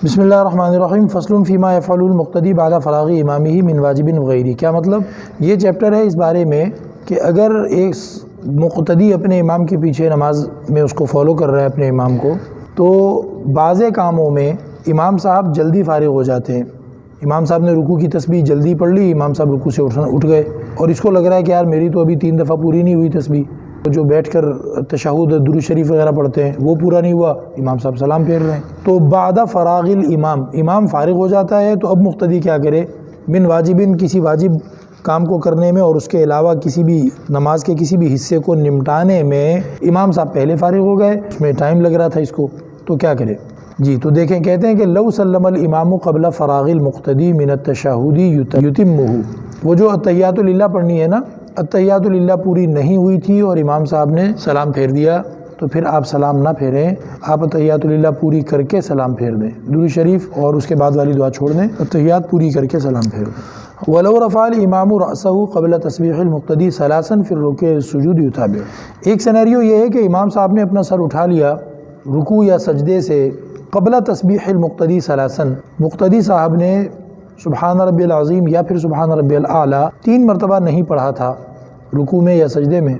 بسم اللہ الرحمن الرحیم فصل فیما یفعل المقتدی بعد فراغ امامہ من واجب وغیرہ۔ کیا مطلب؟ یہ چیپٹر ہے اس بارے میں کہ اگر ایک مقتدی اپنے امام کے پیچھے نماز میں اس کو فالو کر رہا ہے اپنے امام کو، تو بعض کاموں میں امام صاحب جلدی فارغ ہو جاتے ہیں۔ امام صاحب نے رکوع کی تسبیح جلدی پڑھ لی، امام صاحب رکوع سے اٹھ گئے اور اس کو لگ رہا ہے کہ یار میری تو ابھی 3 دفعہ پوری نہیں ہوئی تسبیح، جو بیٹھ کر تشہد درود شریف وغیرہ پڑھتے ہیں وہ پورا نہیں ہوا، امام صاحب سلام پھیر رہے ہیں۔ تو بعد فراغ الامام، امام فارغ ہو جاتا ہے تو اب مقتدی کیا کرے؟ من واجبن، کسی واجب کام کو کرنے میں اور اس کے علاوہ کسی بھی نماز کے کسی بھی حصے کو نمٹانے میں امام صاحب پہلے فارغ ہو گئے، اس میں ٹائم لگ رہا تھا اس کو، تو کیا کرے؟ جی تو دیکھیں، کہتے ہیں کہ لو سلم الامام قبل فراغ المقتدی من التشہد یتمہ، وہ جو التحیات للہ پڑھنی ہے نا، التحیات للہ پوری نہیں ہوئی تھی اور امام صاحب نے سلام پھیر دیا، تو پھر آپ سلام نہ پھیریں، آپ التحیات للہ پوری کر کے سلام پھیر دیں، درود شریف اور اس کے بعد والی دعا چھوڑ دیں، التحیات پوری کر کے سلام پھیر دیں۔ وَلَوْ رَفَعَ الْإِمَامُ رَأْسَهُ قَبْلَ تَسْبِيحِ الْمُقْتَدِي ثَلَاثًا فِي الرُّكُوعِ وَالسُّجُودِ يُتَابِعُ۔ ایک سینیریو یہ ہے کہ امام صاحب نے اپنا سر اٹھا لیا رکوع یا سجدے سے قبل تسبیح المقتدی ثلاثاً، مقتدی صاحب نے سبحان ربی العظیم یا پھر سبحان ربی الاعلیٰ 3 مرتبہ نہیں پڑھا تھا رکوع میں یا سجدے میں،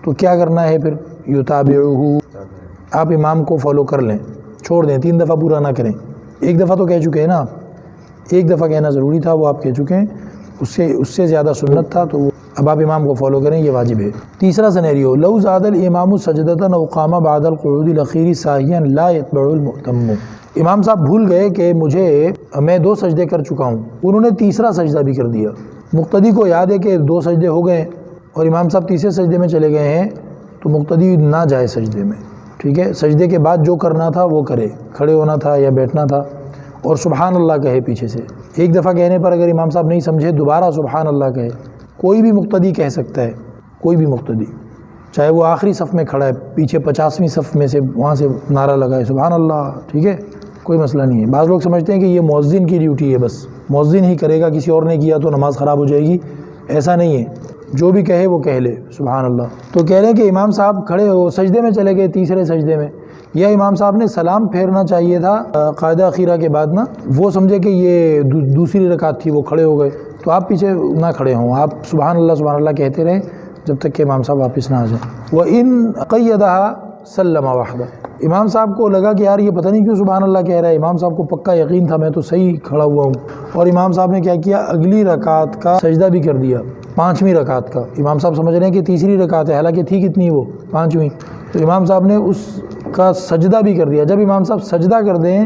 تو کیا کرنا ہے پھر؟ یتابعہ، آپ امام کو فالو کر لیں، چھوڑ دیں، 3 دفعہ پورا نہ کریں۔ 1 دفعہ تو کہہ چکے ہیں نا آپ، 1 دفعہ کہنا ضروری تھا، وہ آپ کہہ چکے ہیں، اس سے زیادہ سنت تھا، تو اب آپ امام کو فالو کریں، یہ واجب ہے۔ تیسرا سینیریو، لو زاد الامام سجدۃ او قام بعد القعود الاخیر ساہیا لا یتبع المؤتم، امام صاحب بھول گئے کہ میں 2 سجدے کر چکا ہوں، انہوں نے تیسرا سجدہ بھی کر دیا، مقتدی کو یاد ہے کہ 2 سجدے ہو گئے اور امام صاحب تیسرے سجدے میں چلے گئے ہیں، تو مقتدی نہ جائے سجدے میں، ٹھیک ہے؟ سجدے کے بعد جو کرنا تھا وہ کرے، کھڑے ہونا تھا یا بیٹھنا تھا، اور سبحان اللہ کہے پیچھے سے۔ 1 دفعہ کہنے پر اگر امام صاحب نہیں سمجھے، دوبارہ سبحان اللہ کہے۔ کوئی بھی مقتدی کہہ سکتا ہے، کوئی بھی مقتدی، چاہے وہ آخری صف میں کھڑا ہے، پیچھے 50ویں صف میں سے وہاں سے نعرہ لگائے سبحان اللہ، ٹھیک ہے؟ کوئی مسئلہ نہیں ہے۔ بعض لوگ سمجھتے ہیں کہ یہ مؤذن کی ڈیوٹی ہے، بس مؤذن ہی کرے گا، کسی اور نے کیا تو نماز خراب ہو جائے گی، ایسا نہیں ہے، جو بھی کہے وہ کہہ لے سبحان اللہ۔ تو کہہ رہے ہیں کہ امام صاحب کھڑے ہو سجدے میں چلے گئے، تیسرے سجدے میں، یا امام صاحب نے سلام پھیرنا چاہیے تھا قاعدہ اخیرہ کے بعد نا، وہ سمجھے کہ یہ دوسری رکعت تھی، وہ کھڑے ہو گئے، تو آپ پیچھے نہ کھڑے ہوں، آپ سبحان اللہ کہتے رہیں جب تک کہ امام صاحب واپس نہ آ جائیں۔ وَإِن قَيَّدَهَا سَلَّمَ وَحْدَهُ، امام صاحب کو لگا کہ یار یہ پتہ نہیں کیوں سبحان اللہ کہہ رہا ہے، امام صاحب کو پکا یقین تھا میں تو صحیح کھڑا ہوا ہوں، اور امام صاحب نے کیا کیا؟ اگلی رکعت کا سجدہ بھی کر دیا، 5ویں رکعت کا۔ امام صاحب سمجھ رہے ہیں کہ تیسری رکعت ہے، حالانکہ تھی کتنی وہ؟ 5ویں، تو امام صاحب نے اس کا سجدہ بھی کر دیا۔ جب امام صاحب سجدہ کر دیں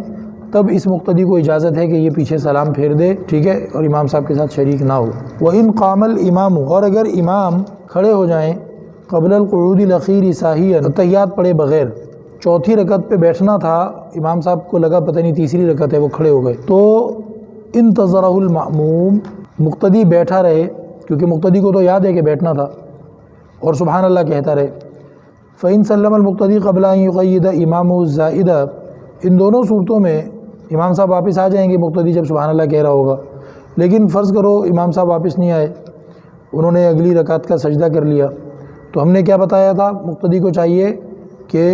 تب اس مقتدی کو اجازت ہے کہ یہ پیچھے سلام پھیر دے، ٹھیک ہے، اور امام صاحب کے ساتھ شریک نہ ہو۔ وَإِن قَامَ الْإِمَامُ، اور اگر امام کھڑے ہو جائیں قبل القعود الاخیر ساہیا، تحیات پڑھے بغیر، 4تھی رکعت پہ بیٹھنا تھا، امام صاحب کو لگا پتہ نہیں تیسری رکعت ہے، وہ کھڑے ہو گئے، تو انتظرہ المأموم، مقتدی بیٹھا رہے، کیونکہ مقتدی کو تو یاد ہے کہ بیٹھنا تھا، اور سبحان اللہ کہتا رہے۔ فَإِن سَلَّمَ الْمُقْتَدِي قَبْلَ أَن يُقَيِّدَ إِمَامُهُ الزَّائِدَ، ان دونوں صورتوں میں امام صاحب واپس آ جائیں گے مقتدی جب سبحان اللہ کہہ رہا ہوگا، لیکن فرض کرو امام صاحب واپس نہیں آئے، انہوں نے اگلی رکعت کا سجدہ کر لیا، تو ہم نے کیا بتایا تھا؟ مقتدی کو چاہیے کہ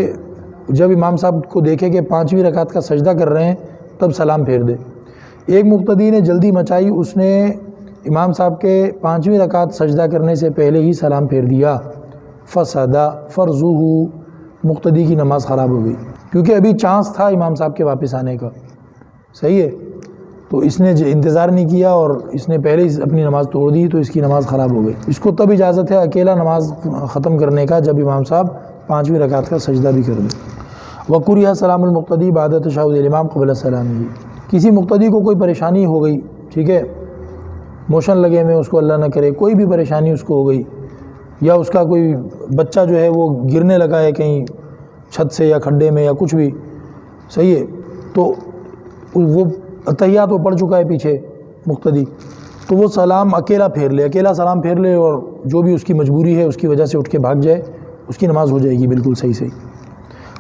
جب امام صاحب کو دیکھے کہ 5ویں رکعت کا سجدہ کر رہے ہیں تب سلام پھیر دے۔ ایک مقتدی نے جلدی مچائی، اس نے امام صاحب کے 5ویں رکعت سجدہ کرنے سے پہلے ہی سلام پھیر دیا، فسد فرضہ، مقتدی کی نماز خراب ہو گئی، کیونکہ ابھی چانس تھا امام صاحب کے واپس آنے کا، صحیح ہے، تو اس نے انتظار نہیں کیا اور اس نے پہلے ہی اپنی نماز توڑ دی، تو اس کی نماز خراب ہو گئی۔ اس کو تب اجازت ہے اکیلا نماز ختم کرنے کا جب امام صاحب 5ویں رکعت کا سجدہ بھی کر دیں۔ وَقُرِئَ سلام المقتدی بعد تشہد الامام قبل سلامہ، کسی مقتدی کو کوئی پریشانی ہو گئی، ٹھیک ہے، موشن لگے میں، اس کو اللہ نہ کرے کوئی بھی پریشانی اس کو ہو گئی، یا اس کا کوئی بچہ جو ہے وہ گرنے لگا ہے کہیں چھت سے یا کھڈے میں یا کچھ بھی، صحیح ہے، تو وہ تحیات وہ پڑھ چکا ہے پیچھے مقتدی، تو وہ سلام اکیلا پھیر لے، اکیلا سلام پھیر لے، اور جو بھی اس کی مجبوری ہے اس کی وجہ سے اٹھ کے بھاگ جائے، اس کی نماز ہو جائے گی بالکل صحیح۔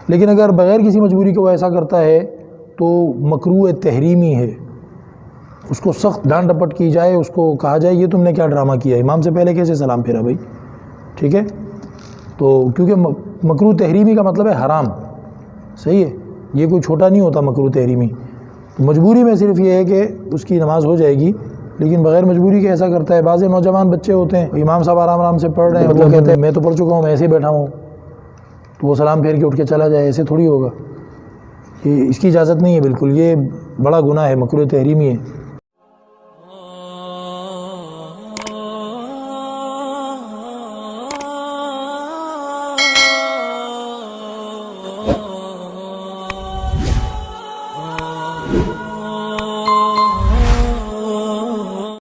لیکن اگر بغیر کسی مجبوری کے وہ ایسا کرتا ہے تو مکروہ تحریمی ہے، اس کو سخت ڈانٹ ڈپٹ کی جائے، اس کو کہا جائے یہ تم نے کیا ڈرامہ کیا، امام سے پہلے کیسے سلام پھیرا بھائی، ٹھیک ہے، تو کیونکہ مکروہ تحریمی کا مطلب ہے حرام، صحیح ہے، یہ کوئی چھوٹا نہیں ہوتا مکروہ تحریمی، مجبوری میں صرف یہ ہے کہ اس کی نماز ہو جائے گی، لیکن بغیر مجبوری کے ایسا کرتا ہے۔ بعض نوجوان بچے ہوتے ہیں، امام صاحب آرام آرام سے پڑھ رہے ہیں، وہ کہتے ہیں میں تو پڑھ چکا ہوں، میں ایسے ہی بیٹھا ہوں، تو وہ سلام پھیر کے اٹھ کے چلا جائے، ایسے تھوڑی ہوگا۔ یہ اس کی اجازت نہیں ہے بالکل، یہ بڑا گناہ ہے، مکروہ تحریمی ہے۔